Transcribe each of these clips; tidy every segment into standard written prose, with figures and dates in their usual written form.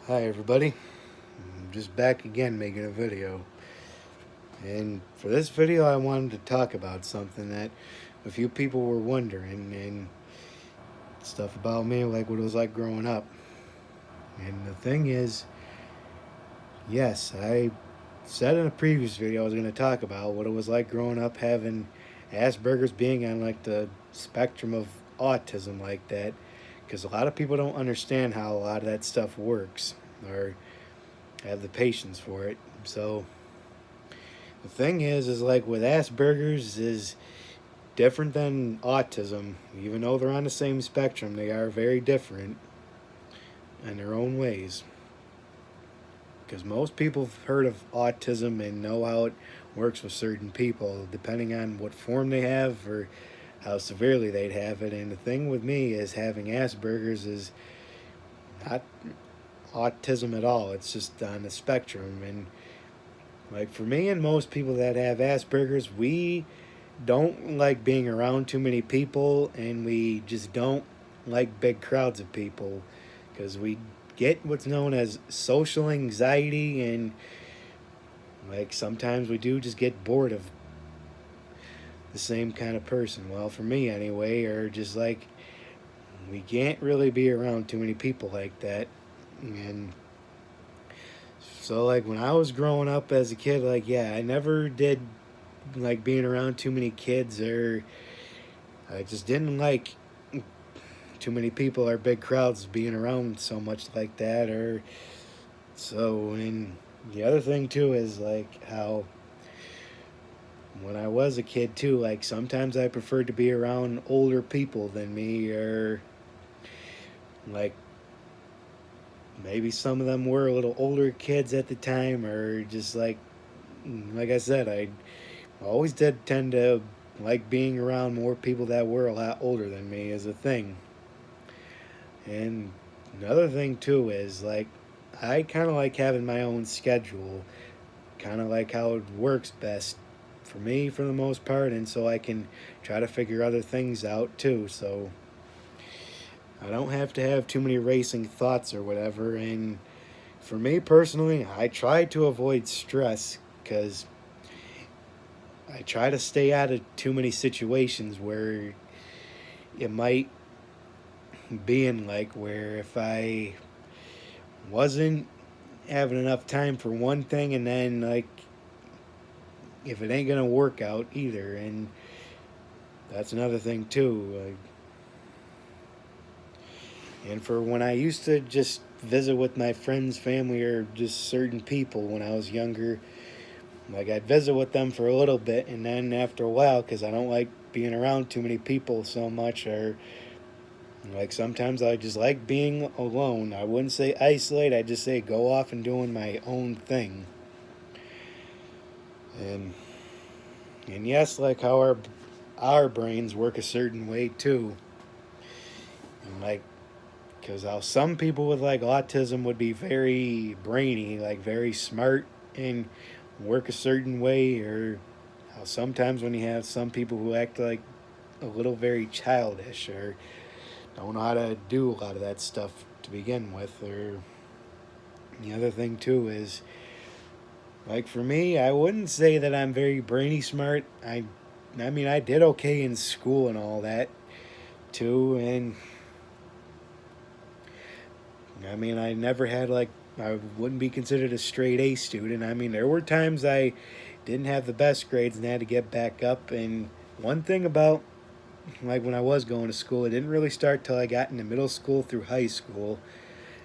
Hi everybody, I'm just back again making a video. And for this video I wanted to talk about something that a few people were wondering and stuff about me, like what it was like growing up. And the thing is, yes, I said in a previous video I was going to talk about what it was like growing up having Asperger's, being on like the spectrum of autism like that, because a lot of people don't understand how a lot of that stuff works or have the patience for it. So the thing is like with Asperger's is different than autism. Even though they're on the same spectrum, they are very different in their own ways. Because most people have heard of autism and know how it works with certain people, depending on what form they have or how severely they'd have it. And the thing with me is having Asperger's is not autism at all. It's just on the spectrum. And like for me and most people that have Asperger's, we don't like being around too many people, and we just don't like big crowds of people because we get what's known as social anxiety, and like sometimes we do just get bored of the same kind of person. Well, for me anyway, or just like we can't really be around too many people like that. And so like when I was growing up as a kid, like yeah, I never did like being around too many kids, or I just didn't like too many people or big crowds being around so much like that. Or so. And the other thing too is like how when I was a kid too, like sometimes I preferred to be around older people than me, or like maybe some of them were a little older kids at the time, or just like I said, I always did tend to like being around more people that were a lot older than me as a thing. And another thing too is like I kind of like having my own schedule, kind of like how it works best for me for the most part, and so I can try to figure other things out too. So I don't have to have too many racing thoughts or whatever. And for me personally, I try to avoid stress because I try to stay out of too many situations where it might be in, like where if I wasn't having enough time for one thing, and then like if it ain't gonna work out either. And that's another thing too. And for when I used to just visit with my friends, family, or just certain people when I was younger, like I'd visit with them for a little bit, and then after a while, because I don't like being around too many people so much, or like sometimes I just like being alone. I wouldn't say isolate, I'd just say go off and doing my own thing. And and yes, like how our brains work a certain way too. And like because how some people with like autism would be very brainy, like very smart and work a certain way, or how sometimes when you have some people who act like a little very childish or don't know how to do a lot of that stuff to begin with. Or the other thing too is like for me, I wouldn't say that I'm very brainy smart. I mean I did okay in school and all that too. And I mean, I never had like, I wouldn't be considered a straight A student. I mean, there were times I didn't have the best grades and had to get back up. And one thing about like when I was going to school, it didn't really start till I got into middle school through high school.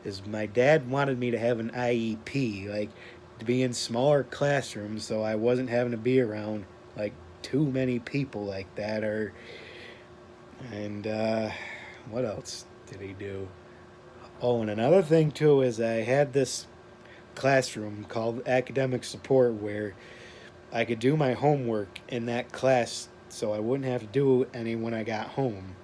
Is my dad wanted me to have an IEP, like to be in smaller classrooms, so I wasn't having to be around like too many people like that. Or and what else did he do? Oh, and another thing too is I had this classroom called academic support where I could do my homework in that class so I wouldn't have to do any when I got home,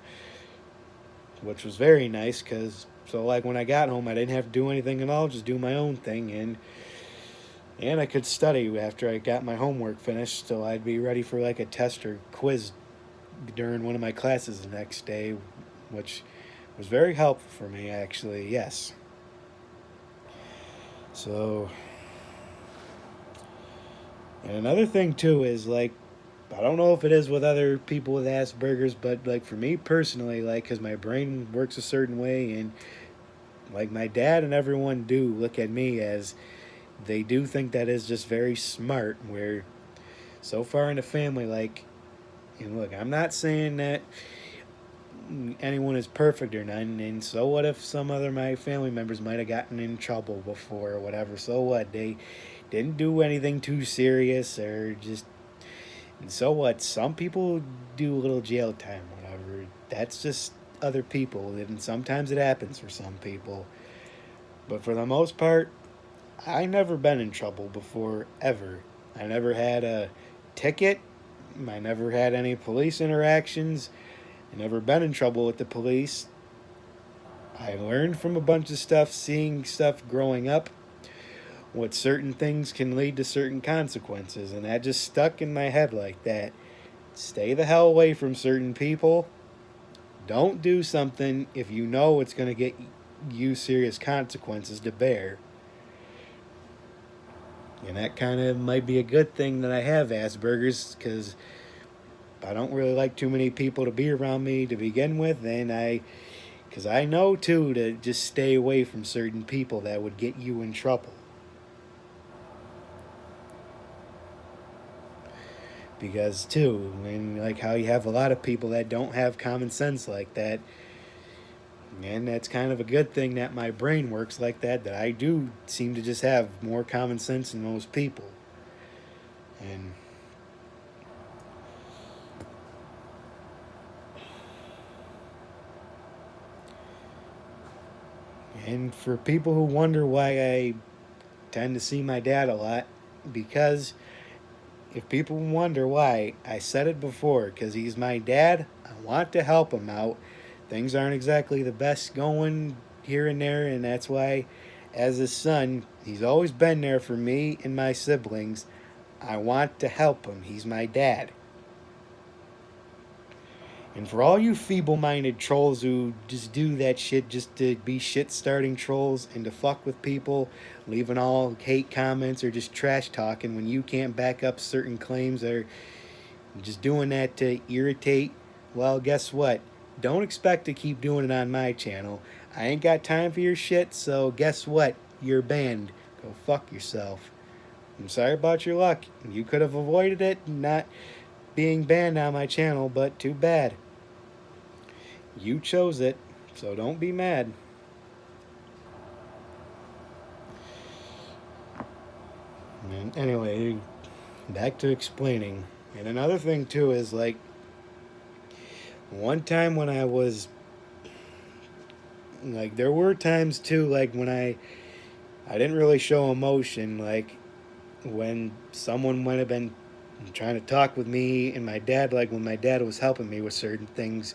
which was very nice because so like when I got home I didn't have to do anything at all, just do my own thing. And I could study after I got my homework finished, so I'd be ready for like a test or quiz during one of my classes the next day, which was very helpful for me actually. Yes. So, and another thing too is like, I don't know if it is with other people with Asperger's, but like for me personally, like, because my brain works a certain way, and like my dad and everyone do look at me as they do think that is just very smart. Where so far in the family, like, and look, I'm not saying that anyone is perfect or none, and so what if some other my family members might have gotten in trouble before or whatever? So what? They didn't do anything too serious or just. And so what? Some people do a little jail time, whatever. That's just other people, and sometimes it happens for some people. But for the most part, I never been in trouble before ever. I never had a ticket. I never had any police interactions. I never been in trouble with the police. I learned from a bunch of stuff, seeing stuff growing up, what certain things can lead to certain consequences, and that just stuck in my head like that. Stay the hell away from certain people. Don't do something if you know it's going to get you serious consequences to bear. And that kind of might be a good thing that I have Asperger's, because I don't really like too many people to be around me to begin with, because I know too to just stay away from certain people that would get you in trouble. Because too, and like how you have a lot of people that don't have common sense like that, and that's kind of a good thing that my brain works like that. That I do seem to just have more common sense than most people, and for people who wonder why I tend to see my dad a lot, because if people wonder why, I said it before, because he's my dad. I want to help him out. Things aren't exactly the best going here and there, and that's why, as his son, he's always been there for me and my siblings. I want to help him. He's my dad. And for all you feeble minded trolls who just do that shit just to be shit starting trolls and to fuck with people, leaving all hate comments or just trash talking when you can't back up certain claims, or just doing that to irritate, well, guess what? Don't expect to keep doing it on my channel. I ain't got time for your shit, so guess what? You're banned. Go fuck yourself. I'm sorry about your luck. You could have avoided it not being banned on my channel, but too bad. You chose it, so don't be mad. And anyway, back to explaining. And another thing too is like one time when I was like there were times too like when I didn't really show emotion, like when someone might have been trying to talk with me and my dad, like when my dad was helping me with certain things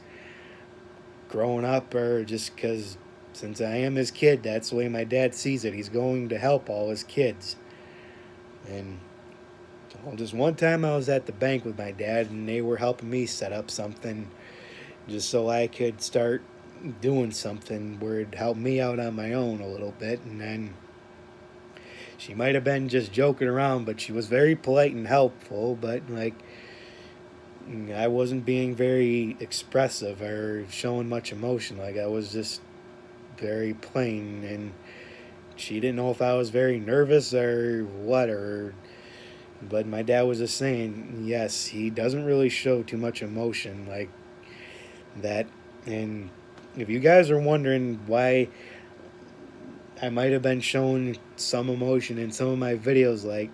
growing up, or just because since I am his kid, that's the way my dad sees it. He's going to help all his kids. And well, just one time I was at the bank with my dad and they were helping me set up something just so I could start doing something where it'd help me out on my own a little bit. And then she might have been just joking around, but she was very polite and helpful. But like, I wasn't being very expressive or showing much emotion. Like, I was just very plain, and she didn't know if I was very nervous or what, or but my dad was just saying, yes, he doesn't really show too much emotion like that. And if you guys are wondering why I might have been showing some emotion in some of my videos, like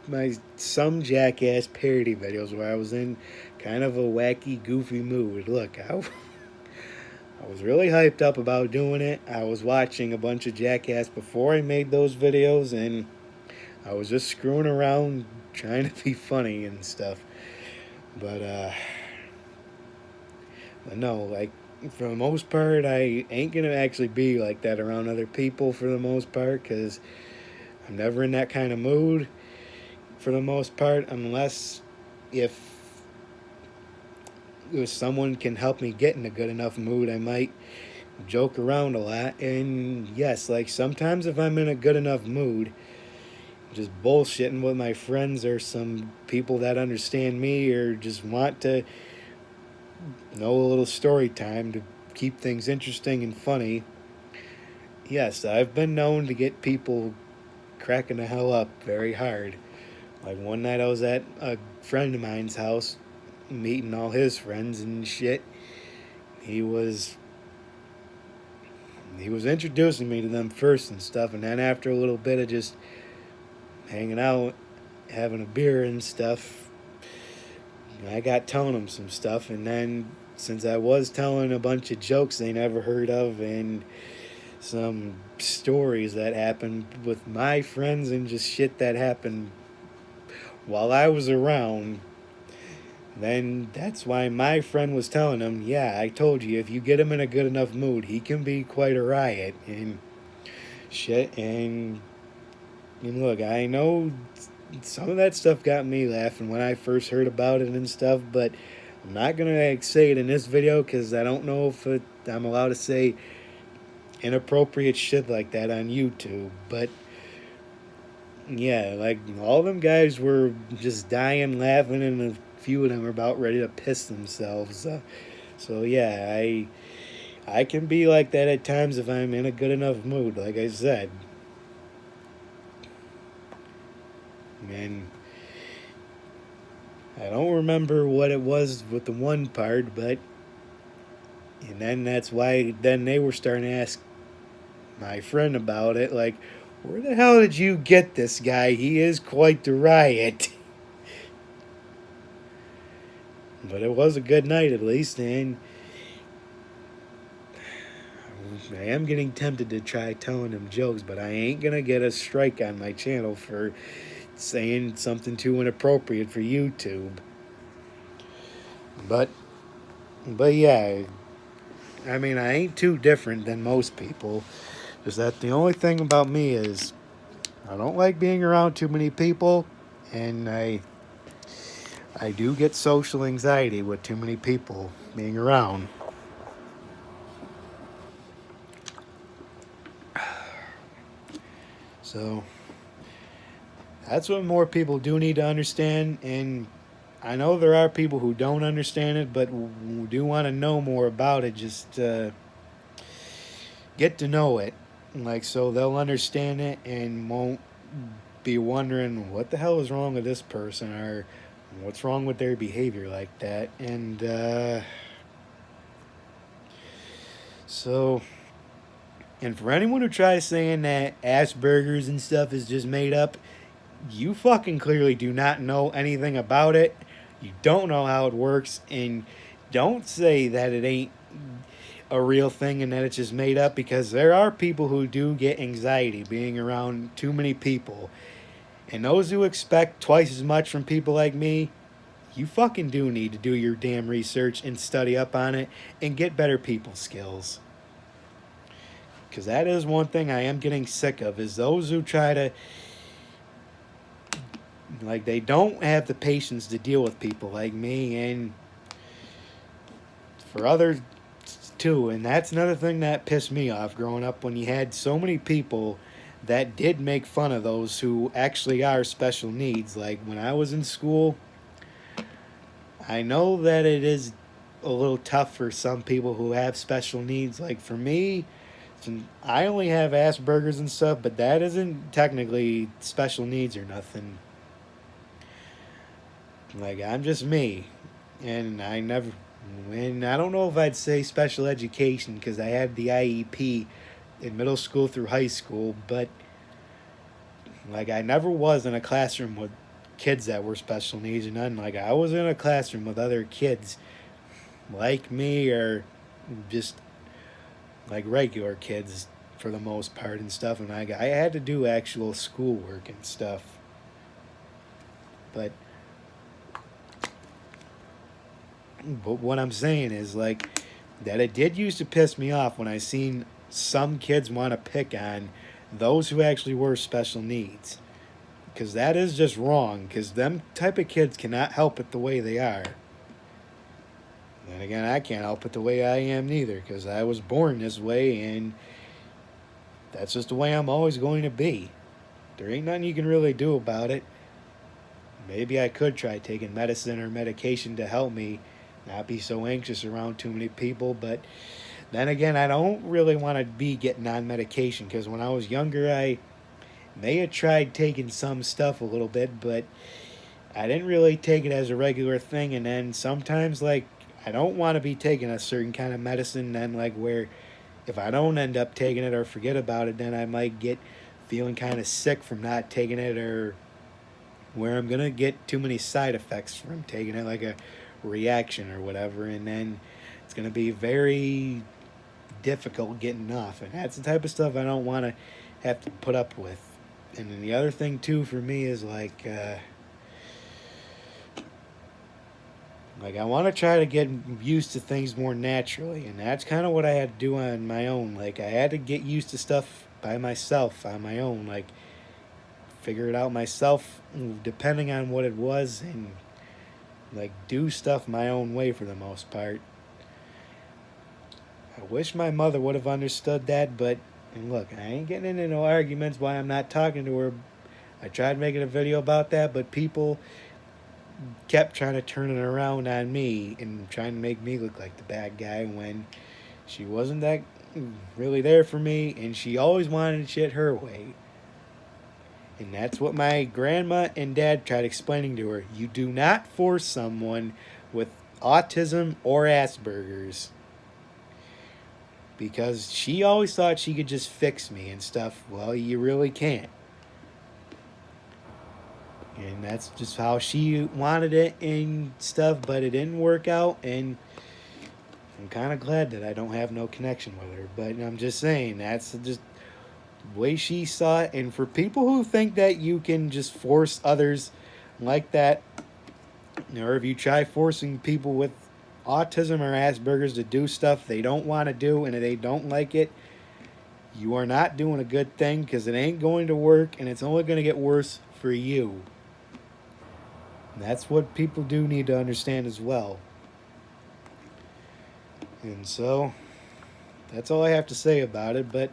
my some jackass parody videos where I was in kind of a wacky, goofy mood. Look, I was really hyped up about doing it. I was watching a bunch of jackass before I made those videos, and I was just screwing around trying to be funny and stuff. But no, like for the most part, I ain't gonna actually be like that around other people for the most part, because I'm never in that kind of mood for the most part, unless if someone can help me get in a good enough mood, I might joke around a lot, and yes, like sometimes if I'm in a good enough mood, just bullshitting with my friends or some people that understand me or just want to know a little story time to keep things interesting and funny. Yes, I've been known to get people cracking the hell up very hard. Like one night I was at a friend of mine's house meeting all his friends and shit. He was he was introducing me to them first and stuff, and then after a little bit of just hanging out, having a beer and stuff, I got telling them some stuff, and then since I was telling a bunch of jokes they never heard of and some stories that happened with my friends and just shit that happened while I was around, then that's why my friend was telling him, yeah, I told you, if you get him in a good enough mood, he can be quite a riot and shit. And look, I know some of that stuff got me laughing when I first heard about it and stuff, but I'm not going to say it in this video because I don't know if I'm allowed to say inappropriate shit like that on YouTube. But yeah, like all them guys were just dying laughing, and a few of them were about ready to piss themselves. So yeah, I can be like that at times if I'm in a good enough mood, like I said. And I don't remember what it was with the one part, but and then that's why then they were starting to ask my friend about it, like, where the hell did you get this guy? He is quite the riot. But it was a good night at least, and I am getting tempted to try telling him jokes, but I ain't gonna get a strike on my channel for saying something too inappropriate for YouTube. But yeah, I mean I ain't too different than most people. Just that the only thing about me is I don't like being around too many people, and I do get social anxiety with too many people being around. So that's what more people do need to understand, and I know there are people who don't understand it, but who do want to know more about it. Just get to know it, like so they'll understand it and won't be wondering what the hell is wrong with this person or what's wrong with their behavior like that. And so, and for anyone who tries saying that aspergers and stuff is just made up, you fucking clearly do not know anything about it. You don't know how it works, and don't say that it ain't a real thing and that it's just made up, because there are people who do get anxiety being around too many people. And those who expect twice as much from people like me, you fucking do need to do your damn research and study up on it and get better people skills. Because that is one thing I am getting sick of, is those who try to, like, they don't have the patience to deal with people like me and for others too. And that's another thing that pissed me off growing up, when you had so many people that did make fun of those who actually are special needs. Like when I was in school, I know that it is a little tough for some people who have special needs. Like for me, I only have Asperger's and stuff, but that isn't technically special needs or nothing. Like I'm just me, and I don't know if I'd say special education because I had the IEP in middle school through high school, but like I never was in a classroom with kids that were special needs or nothing. Like I was in a classroom with other kids like me or just like regular kids for the most part and stuff, and I had to do actual schoolwork and stuff. But what I'm saying is like that it did used to piss me off when I seen some kids want to pick on those who actually were special needs, because that is just wrong, because them type of kids cannot help it the way they are. Then again, I can't help it the way I am neither, because I was born this way, and that's just the way I'm always going to be. There ain't nothing you can really do about it. Maybe I could try taking medicine or medication to help me not be so anxious around too many people, but then again, I don't really want to be getting on medication, because when I was younger, I may have tried taking some stuff a little bit, but I didn't really take it as a regular thing. And then sometimes, like, I don't want to be taking a certain kind of medicine, then, like, where if I don't end up taking it or forget about it, then I might get feeling kind of sick from not taking it, or where I'm going to get too many side effects from taking it, like a reaction or whatever. And then it's going to be very difficult getting off. And that's the type of stuff I don't want to have to put up with. And then the other thing, too, for me is like I want to try to get used to things more naturally, and that's kind of what I had to do on my own. Like I had to get used to stuff by myself on my own, like figure it out myself, depending on what it was, and like do stuff my own way for the most part. I wish my mother would have understood that, but and look, I ain't getting into no arguments why I'm not talking to her. I tried making a video about that, but people kept trying to turn it around on me and trying to make me look like the bad guy when she wasn't that really there for me, and she always wanted shit her way. And that's what my grandma and dad tried explaining to her. You do not force someone with autism or Asperger's. Because she always thought she could just fix me and stuff. Well, you really can't. And that's just how she wanted it and stuff, but it didn't work out, and I'm kind of glad that I don't have no connection with her. But I'm just saying, that's just the way she saw it. And for people who think that you can just force others like that, or if you try forcing people with autism or Asperger's to do stuff they don't want to do and they don't like it, you are not doing a good thing, because it ain't going to work and it's only going to get worse for you. And that's what people do need to understand as well. And so, that's all I have to say about it. But,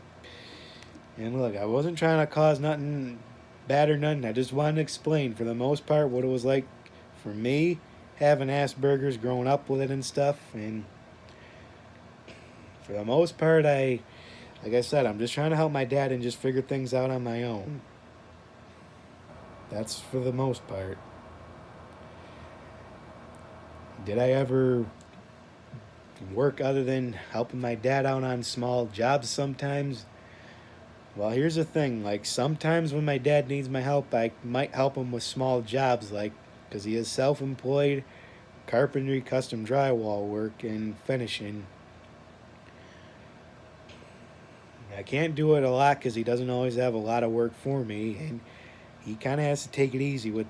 and look, I wasn't trying to cause nothing bad or nothing. I just wanted to explain, for the most part, what it was like for me having Asperger's, growing up with it and stuff. And for the most part, like I said, I'm just trying to help my dad and just figure things out on my own. That's for the most part. Did I ever work other than helping my dad out on small jobs sometimes? Well, here's the thing. Like, sometimes when my dad needs my help, I might help him with small jobs, like, because he is self employed, carpentry, custom drywall work, and finishing. I can't do it a lot because he doesn't always have a lot of work for me, and he kind of has to take it easy with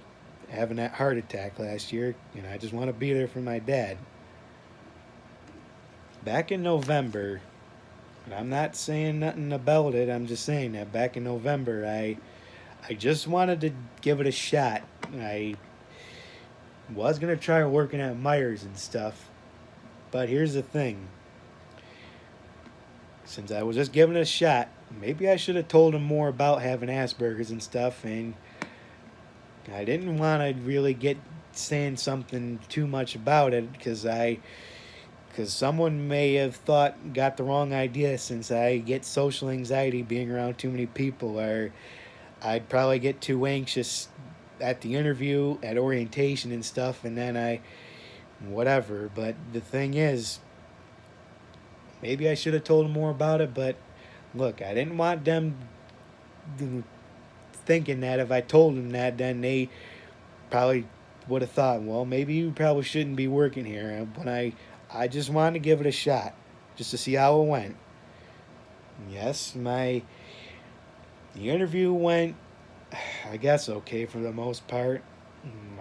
having that heart attack last year, and I just want to be there for my dad. Back in November, and I'm not saying nothing about it, I'm just saying that back in November, I just wanted to give it a shot. I was going to try working at Myers and stuff, but here's the thing. Since I was just giving it a shot, maybe I should have told him more about having Asperger's and stuff, and I didn't want to really get saying something too much about it, because someone may have got the wrong idea, since I get social anxiety being around too many people, or I'd probably get too anxious at the interview, at orientation and stuff, and then whatever. But the thing is, maybe I should have told them more about it, but look, I didn't want them thinking that if I told them that, then they probably would have thought, well, maybe you probably shouldn't be working here. But I just wanted to give it a shot, just to see how it went. Yes, the interview went, I guess, okay for the most part.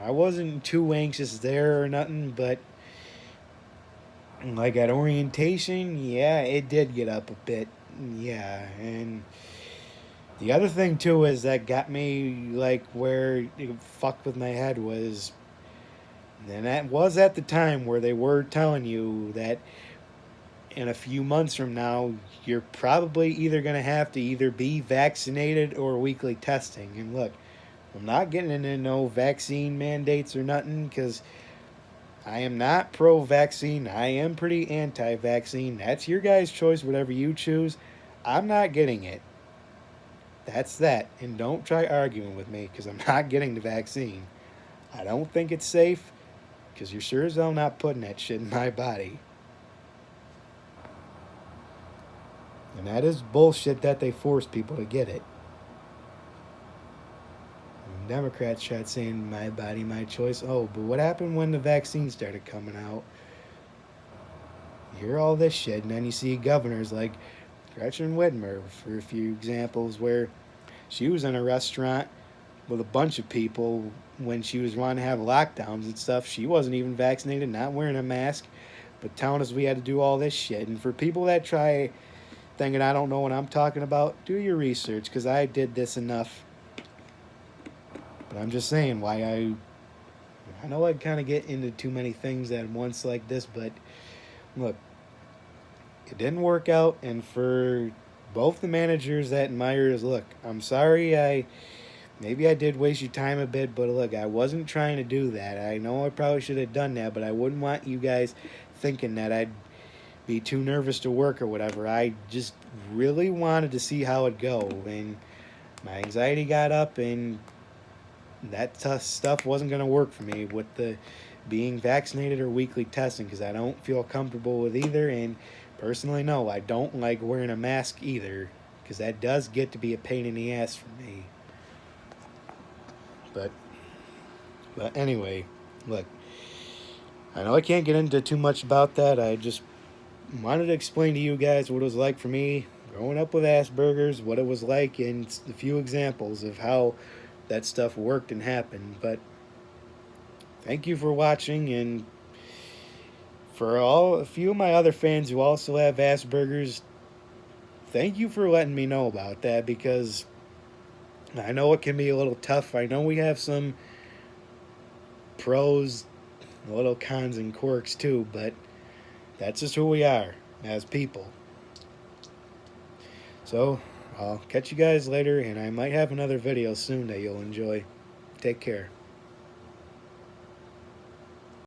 I wasn't too anxious there or nothing, but like at orientation, yeah, it did get up a bit. Yeah, and the other thing too is that got me like where it fucked with my head was And that was at the time where they were telling you that in a few months from now, you're probably either going to have to either be vaccinated or weekly testing. And look, I'm not getting into no vaccine mandates or nothing because I am not pro vaccine. I am pretty anti vaccine. That's your guys' choice, whatever you choose. I'm not getting it. That's that. And don't try arguing with me because I'm not getting the vaccine. I don't think it's safe because you're sure as hell not putting that shit in my body. And that is bullshit that they force people to get it. And Democrats tried saying my body, my choice. Oh, but what happened when the vaccine started coming out? You hear all this shit, and then you see governors like Gretchen Whitmer, for a few examples, where she was in a restaurant with a bunch of people when she was wanting to have lockdowns and stuff. She wasn't even vaccinated, not wearing a mask, but telling us we had to do all this shit. And for people that try thinking I don't know what I'm talking about, do your research because I did this enough. But I'm just saying why I know I kind of get into too many things at once like this, but look, it didn't work out, and for both the managers at Myers, look, I'm sorry maybe I did waste your time a bit, but look, I wasn't trying to do that. I know I probably should have done that, but I wouldn't want you guys thinking that I'd be too nervous to work or whatever. I just really wanted to see how it'd go, and my anxiety got up, and that stuff wasn't going to work for me with the being vaccinated or weekly testing because I don't feel comfortable with either. And personally, no, I don't like wearing a mask either because that does get to be a pain in the ass for me. But anyway, look, I know I can't get into too much about that. I just wanted to explain to you guys what it was like for me growing up with Asperger's, what it was like, and a few examples of how that stuff worked and happened. But thank you for watching, and for a few of my other fans who also have Asperger's, thank you for letting me know about that because I know it can be a little tough. I know we have some pros, a little cons and quirks too, but that's just who we are as people. So I'll catch you guys later, and I might have another video soon that you'll enjoy. Take care.